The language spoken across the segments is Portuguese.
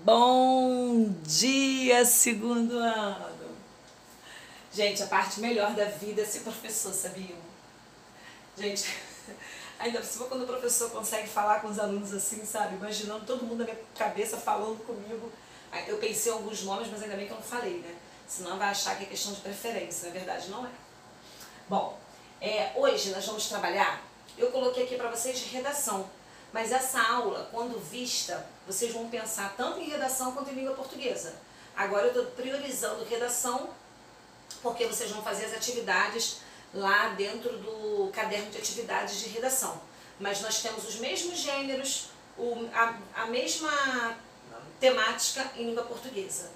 Bom dia, segundo ano. Gente, a parte melhor da vida é ser professor, sabiam? Gente, ainda por cima quando o professor consegue falar com os alunos assim, sabe? Imaginando todo mundo na minha cabeça falando comigo. Eu pensei em alguns nomes, mas ainda bem que eu não falei, né? Senão vai achar que é questão de preferência, na verdade não é. Bom, hoje nós vamos trabalhar, eu coloquei aqui para vocês de redação. Mas essa aula, quando vista, vocês vão pensar tanto em redação quanto em língua portuguesa. Agora eu estou priorizando redação, porque vocês vão fazer as atividades lá dentro do caderno de atividades de redação. Mas nós temos os mesmos gêneros, a mesma temática em língua portuguesa.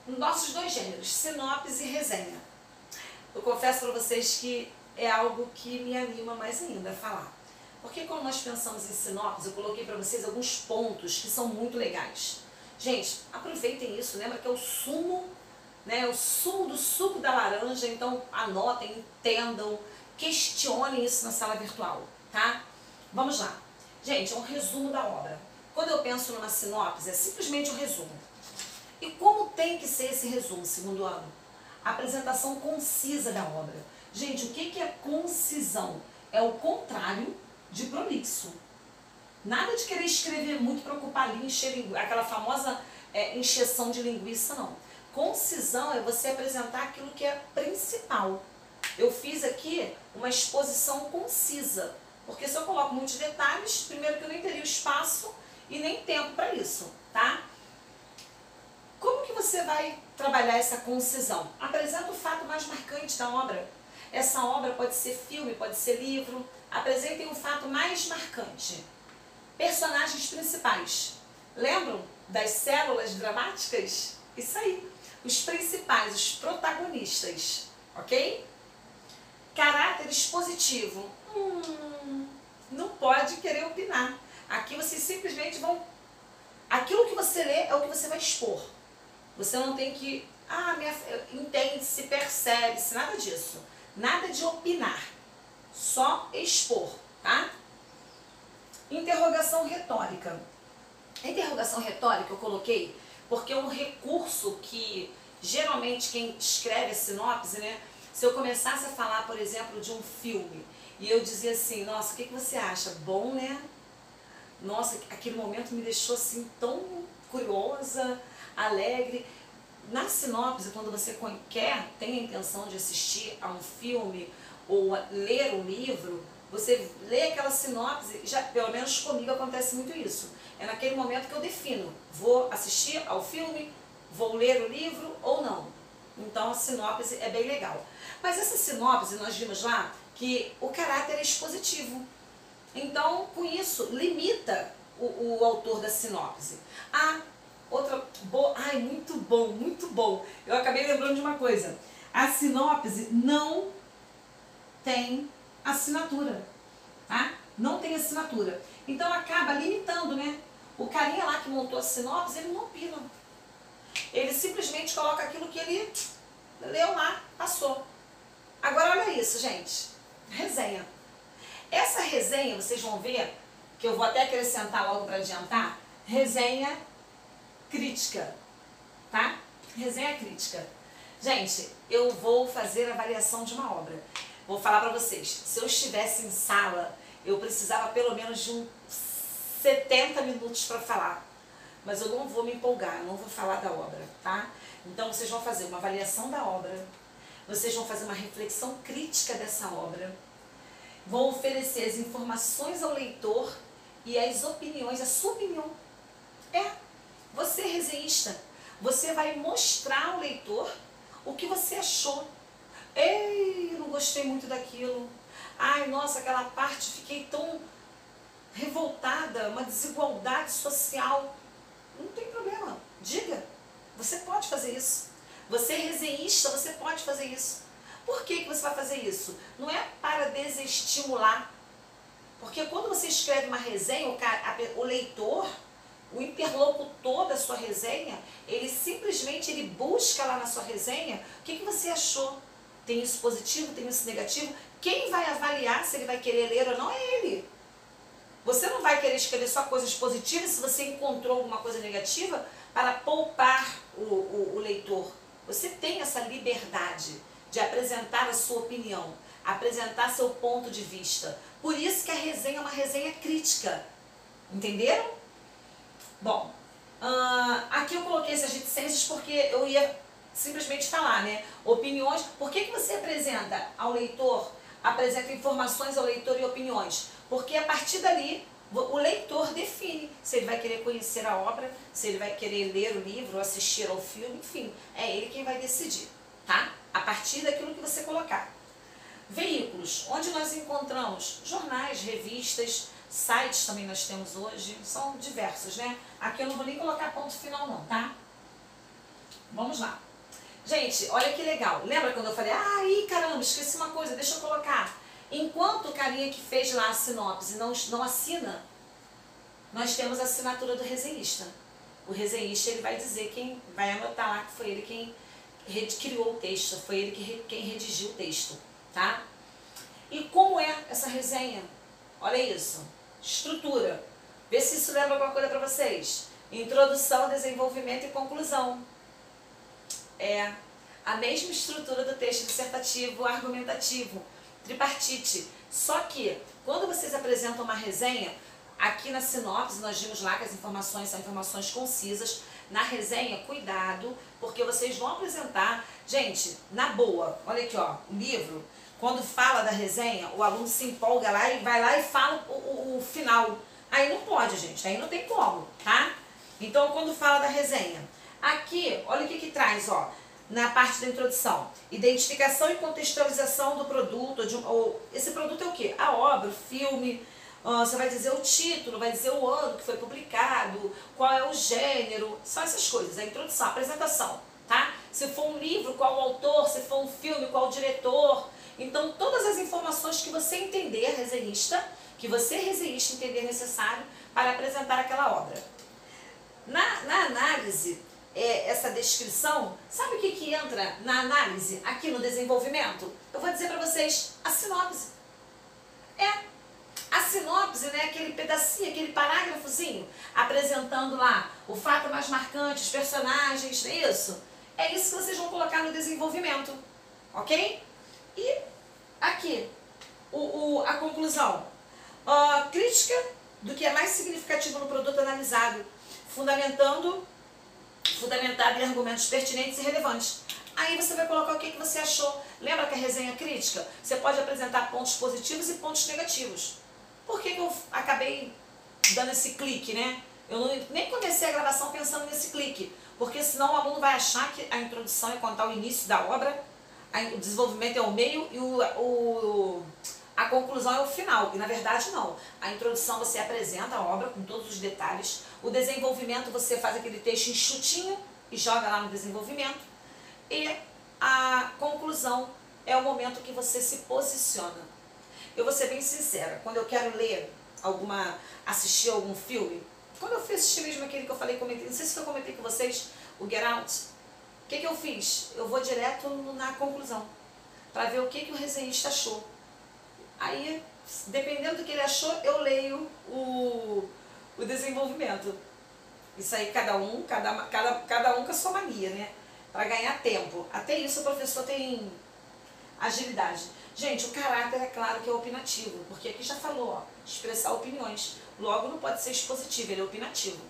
Nossos dois gêneros, sinopse e resenha. Eu confesso para vocês que é algo que me anima mais ainda a falar. Porque quando nós pensamos em sinopse, eu coloquei para vocês alguns pontos que são muito legais. Gente, aproveitem isso, lembra que é o sumo, né? O sumo do suco da laranja, então anotem, entendam, questionem isso na sala virtual, tá? Vamos lá. Gente, é um resumo da obra. Quando eu penso numa sinopse, é simplesmente um resumo. E como tem que ser esse resumo, segundo ano? A apresentação concisa da obra. Gente, o que é concisão? É o contrário de prolixo. Nada de querer escrever muito, preocupar ali, encher aquela famosa encheção de linguiça, não. Concisão é você apresentar aquilo que é principal. Eu fiz aqui uma exposição concisa, porque se eu coloco muitos detalhes, primeiro que eu nem teria o espaço e nem tempo para isso, tá? Como que você vai trabalhar essa concisão? Apresenta o fato mais marcante da obra. Essa obra pode ser filme, pode ser livro. Apresentem um fato mais marcante. Personagens principais. Lembram das células dramáticas? Isso aí. Os principais, os protagonistas. Ok? Caráter expositivo. Não pode querer opinar. Aqui vocês simplesmente vão... Aquilo que você lê é o que você vai expor. Você não tem que... entende-se, percebe-se, nada disso. Nada de opinar. Só expor, tá? Interrogação retórica. A interrogação retórica eu coloquei porque é um recurso que geralmente quem escreve a sinopse, né? Se eu começasse a falar, por exemplo, de um filme e eu dizia assim, nossa, o que você acha? Bom, né? Nossa, aquele momento me deixou assim tão curiosa, alegre. Na sinopse, quando você tem a intenção de assistir a um filme ou ler um livro, você lê aquela sinopse, já, pelo menos comigo acontece muito isso. É naquele momento que eu defino, vou assistir ao filme, vou ler o livro ou não. Então a sinopse é bem legal. Mas essa sinopse, nós vimos lá que o caráter é expositivo. Então, com isso, limita o autor da sinopse. Outra boa, muito bom, muito bom. Eu acabei lembrando de uma coisa. A sinopse não tem assinatura, tá? Não tem assinatura. Então acaba limitando, né? O carinha lá que montou a sinopse, ele não opina. Ele simplesmente coloca aquilo que ele leu lá, passou. Agora olha isso, gente. Resenha. Essa resenha, vocês vão ver, que eu vou até acrescentar logo para adiantar, resenha crítica, tá? Resenha crítica. Gente, eu vou fazer a avaliação de uma obra. Vou falar para vocês, se eu estivesse em sala, eu precisava pelo menos de uns 70 minutos para falar. Mas eu não vou me empolgar, eu não vou falar da obra, tá? Então vocês vão fazer uma avaliação da obra, vocês vão fazer uma reflexão crítica dessa obra, vão oferecer as informações ao leitor e as opiniões, a sua opinião. Você é resenhista, você vai mostrar ao leitor o que você achou. Ei, eu não gostei muito daquilo. Ai, nossa, aquela parte, fiquei tão revoltada, uma desigualdade social. Não tem problema, diga. Você pode fazer isso. Você é resenhista, você pode fazer isso. Por que você vai fazer isso? Não é para desestimular. Porque quando você escreve uma resenha, o leitor, o interlocutor da sua resenha, ele simplesmente busca lá na sua resenha o que você achou. Tem isso positivo, tem isso negativo. Quem vai avaliar se ele vai querer ler ou não é ele. Você não vai querer escrever só coisas positivas se você encontrou alguma coisa negativa para poupar o leitor. Você tem essa liberdade de apresentar a sua opinião, apresentar seu ponto de vista. Por isso que a resenha é uma resenha crítica. Entenderam? Bom, aqui eu coloquei essas reticências porque eu ia simplesmente falar, né? Opiniões. Por que você apresenta ao leitor, apresenta informações ao leitor e opiniões? Porque a partir dali o leitor define se ele vai querer conhecer a obra, se ele vai querer ler o livro, assistir ao filme, enfim, é ele quem vai decidir, tá? A partir daquilo que você colocar. Veículos, onde nós encontramos jornais, revistas, sites também nós temos hoje, são diversos, né? Aqui eu não vou nem colocar ponto final não, tá? Vamos lá. Gente, olha que legal. Lembra quando eu falei, caramba, esqueci uma coisa, deixa eu colocar. Enquanto o carinha que fez lá a sinopse não assina, nós temos a assinatura do resenhista. O resenhista ele vai dizer quem vai anotar lá que foi ele quem criou o texto, foi ele quem redigiu o texto, tá? E como é essa resenha? Olha isso. Estrutura. Vê se isso lembra alguma coisa para vocês. Introdução, desenvolvimento e conclusão. É a mesma estrutura do texto dissertativo, argumentativo, tripartite. Só que, quando vocês apresentam uma resenha, aqui na sinopse nós vimos lá que as informações são informações concisas. Na resenha, cuidado, porque vocês vão apresentar... Gente, na boa, olha aqui, ó, o livro, quando fala da resenha, o aluno se empolga lá e vai lá e fala o final. Aí não pode, gente, aí não tem como, tá? Então, quando fala da resenha, aqui, olha o que traz, ó, na parte da introdução. Identificação e contextualização do produto, esse produto é o quê? A obra, o filme, você vai dizer o título, vai dizer o ano que foi publicado, qual é o gênero, são essas coisas, a introdução, a apresentação, tá? Se for um livro, qual o autor, se for um filme, qual o diretor. Então, todas as informações que você entender, resenhista, que você, resenhista, entender necessário para apresentar aquela obra. Na análise, essa descrição, sabe o que entra na análise, aqui no desenvolvimento? Eu vou dizer para vocês, a sinopse. A sinopse, né, aquele pedacinho, aquele parágrafozinho, apresentando lá o fato mais marcante, os personagens, não é isso? É isso que vocês vão colocar no desenvolvimento, ok? E aqui, a conclusão. Crítica do que é mais significativo no produto analisado, fundamentado em argumentos pertinentes e relevantes. Aí você vai colocar o que você achou. Lembra que a resenha crítica? Você pode apresentar pontos positivos e pontos negativos. Por que eu acabei dando esse clique, né? Eu nem comecei a gravação pensando nesse clique, porque senão o aluno vai achar que a introdução é contar o início da obra, o desenvolvimento é o meio e a conclusão é o final. E na verdade não. A introdução você apresenta a obra com todos os detalhes. O desenvolvimento você faz aquele texto enxutinho e joga lá no desenvolvimento. E a conclusão é o momento que você se posiciona. Eu vou ser bem sincera, quando eu quero ler assistir algum filme, quando eu fui assistir mesmo aquele que eu falei, comentei, não sei se eu comentei com vocês, o Get Out, o que eu fiz? Eu vou direto na conclusão, para ver o que o resenhista achou. Aí, dependendo do que ele achou, eu leio o desenvolvimento. Isso aí cada um com a sua mania, né? Para ganhar tempo. Até isso o professor tem agilidade. Gente, o caráter é claro que é opinativo, porque aqui já falou, ó, expressar opiniões. Logo não pode ser expositivo, ele é opinativo.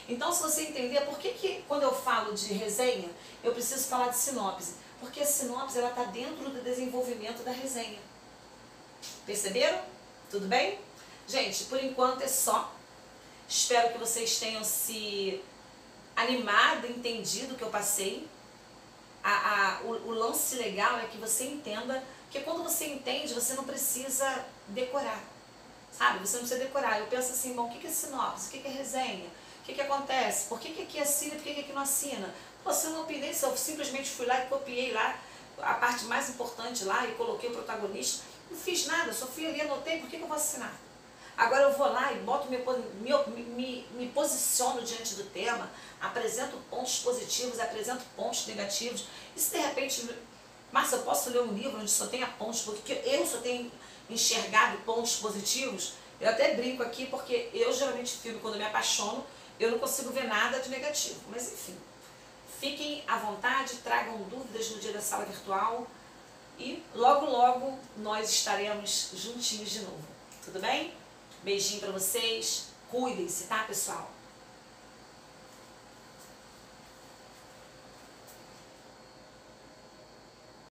Então, se você entender por que quando eu falo de resenha, eu preciso falar de sinopse. Porque a sinopse ela está dentro do desenvolvimento da resenha. Perceberam? Tudo bem? Gente, por enquanto é só. Espero que vocês tenham se animado, entendido o que eu passei. O lance legal é que você entenda, porque quando você entende, você não precisa decorar. Sabe? Você não precisa decorar. Eu penso assim, bom, o que é sinopse? O que é resenha? O que acontece? Por que aqui assina e por que aqui não assina? Pô, se eu não opinei, se eu simplesmente fui lá e copiei lá a parte mais importante lá e coloquei o protagonista, não fiz nada, só fui ali, anotei, por que eu vou assinar? Agora eu vou lá e boto, me posiciono diante do tema, apresento pontos positivos, apresento pontos negativos. E se de repente, mas eu posso ler um livro onde só tenha pontos, porque eu só tenho enxergado pontos positivos, Eu até brinco aqui porque eu geralmente filme, quando eu me apaixono, eu não consigo ver nada de negativo. Mas enfim, fiquem à vontade, tragam dúvidas no dia da sala virtual e logo logo nós estaremos juntinhos de novo. Tudo bem? Beijinho pra vocês, cuidem-se, tá, pessoal?